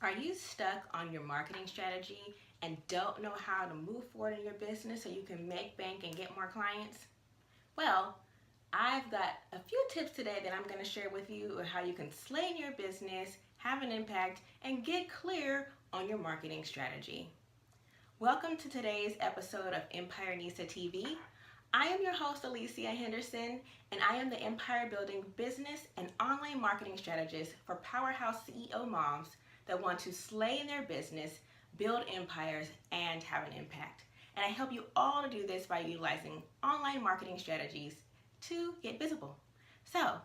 Are you stuck on your marketing strategy and don't know how to move forward in your business so you can make bank and get more clients? Well, I've got a few tips today that I'm going to share with you on how you can slay in your business, have an impact, and get clear on your marketing strategy. Welcome to today's episode of Empirenista TV. I am your host, Alicia Henderson, and I am the empire building business and online marketing strategist for powerhouse CEO moms that want to slay in their business, build empires, and have an impact. And I help you all to do this by utilizing online marketing strategies to get visible. So,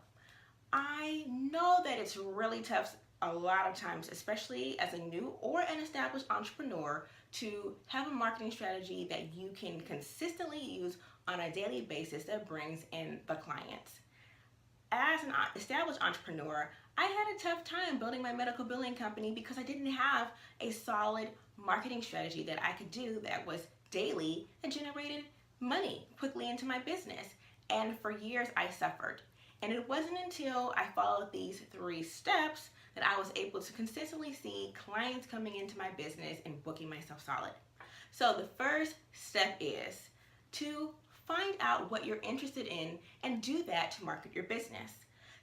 I know that it's really tough a lot of times, especially as a new or an established entrepreneur, to have a marketing strategy that you can consistently use on a daily basis that brings in the clients. As an established entrepreneur, I had a tough time building my medical billing company because I didn't have a solid marketing strategy that I could do that was daily and generated money quickly into my business. And for years I suffered. And it wasn't until I followed these 3 steps that I was able to consistently see clients coming into my business and booking myself solid. So the first step is to find out what you're interested in and do that to market your business.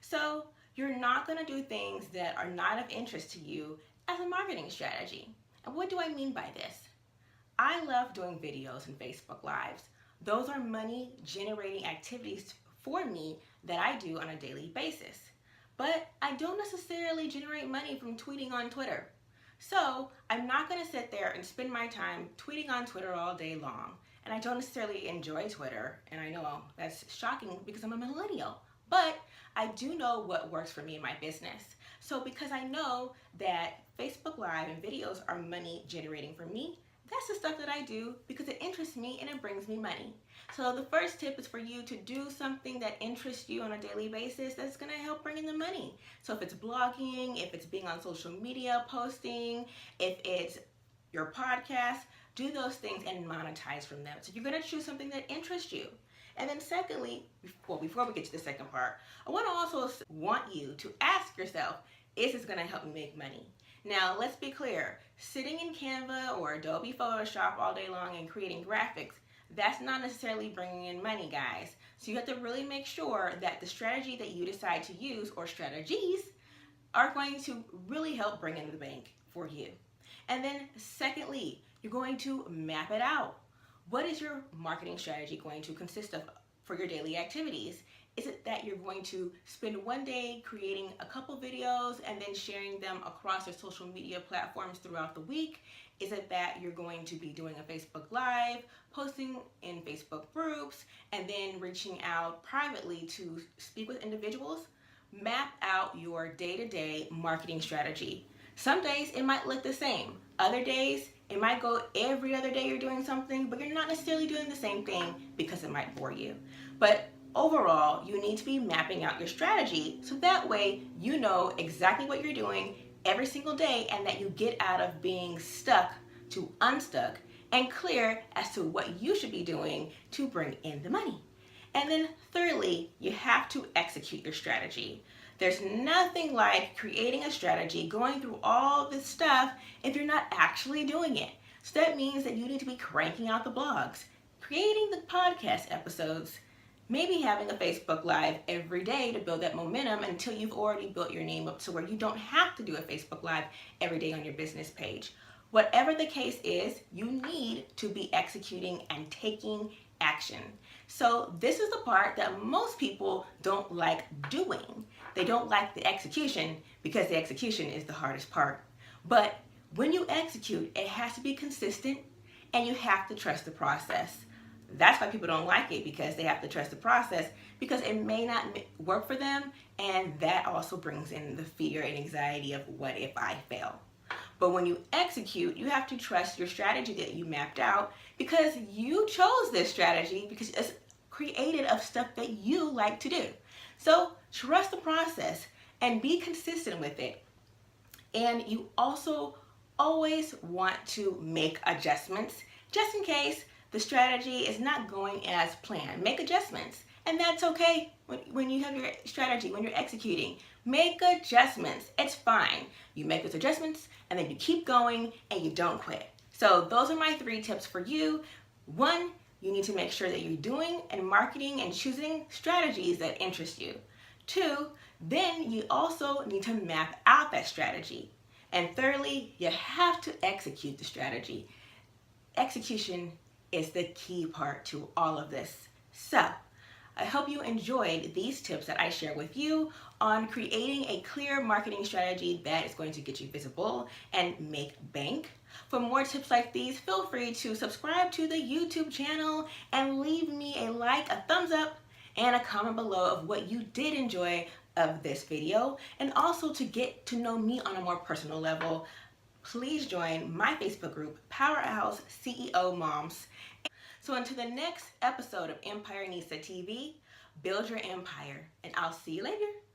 So you're not going to do things that are not of interest to you as a marketing strategy. And what do I mean by this? I love doing videos and Facebook Lives. Those are money generating activities for me that I do on a daily basis. But I don't necessarily generate money from tweeting on Twitter. So I'm not going to sit there and spend my time tweeting on Twitter all day long. And I don't necessarily enjoy Twitter. And I know that's shocking because I'm a millennial. But I do know what works for me in my business. So because I know that Facebook Live and videos are money generating for me, that's the stuff that I do because it interests me and it brings me money. So the first tip is for you to do something that interests you on a daily basis that's going to help bring in the money. So if it's blogging, if it's being on social media, posting, if it's your podcast, do those things and monetize from them. So you're going to choose something that interests you. And then secondly, before we get to the second part, I also want you to ask yourself, is this going to help me make money? Now, let's be clear. Sitting in Canva or Adobe Photoshop all day long and creating graphics, that's not necessarily bringing in money, guys. So you have to really make sure that the strategy that you decide to use or strategies are going to really help bring in the bank for you. And then secondly, you're going to map it out. What is your marketing strategy going to consist of for your daily activities? Is it that you're going to spend one day creating a couple videos and then sharing them across your social media platforms throughout the week? Is it that you're going to be doing a Facebook Live, posting in Facebook groups, and then reaching out privately to speak with individuals? Map out your day-to-day marketing strategy. Some days it might look the same. Other days it might go every other day you're doing something, but you're not necessarily doing the same thing because it might bore you. But overall, you need to be mapping out your strategy so that way you know exactly what you're doing every single day and that you get out of being stuck to unstuck and clear as to what you should be doing to bring in the money. And then thirdly, you have to execute your strategy. There's nothing like creating a strategy, going through all this stuff if you're not actually doing it. So that means that you need to be cranking out the blogs, creating the podcast episodes, maybe having a Facebook Live every day to build that momentum until you've already built your name up to where you don't have to do a Facebook Live every day on your business page. Whatever the case is, you need to be executing and taking action. So this is the part that most people don't like doing. They don't like the execution because the execution is the hardest part. But when you execute, it has to be consistent and you have to trust the process. That's why people don't like it, because they have to trust the process because it may not work for them, and that also brings in the fear and anxiety of what if I fail. But when you execute, you have to trust your strategy that you mapped out because you chose this strategy because it's created of stuff that you like to do. So trust the process and be consistent with it. And you also always want to make adjustments just in case the strategy is not going as planned. Make adjustments. And that's okay when you have your strategy, when you're executing. Make adjustments. It's fine. You make those adjustments and then you keep going and you don't quit. So those are my 3 tips for you. 1, you need to make sure that you're doing and marketing and choosing strategies that interest you. 2, then you also need to map out that strategy. And thirdly, you have to execute the strategy. Execution is the key part to all of this. So, I hope you enjoyed these tips that I share with you on creating a clear marketing strategy that is going to get you visible and make bank. For more tips like these, feel free to subscribe to the YouTube channel and leave me a like, a thumbs up, and a comment below of what you did enjoy of this video. And also to get to know me on a more personal level, please join my Facebook group, Powerhouse CEO Moms. So until the next episode of Empirenista TV, build your empire, and I'll see you later.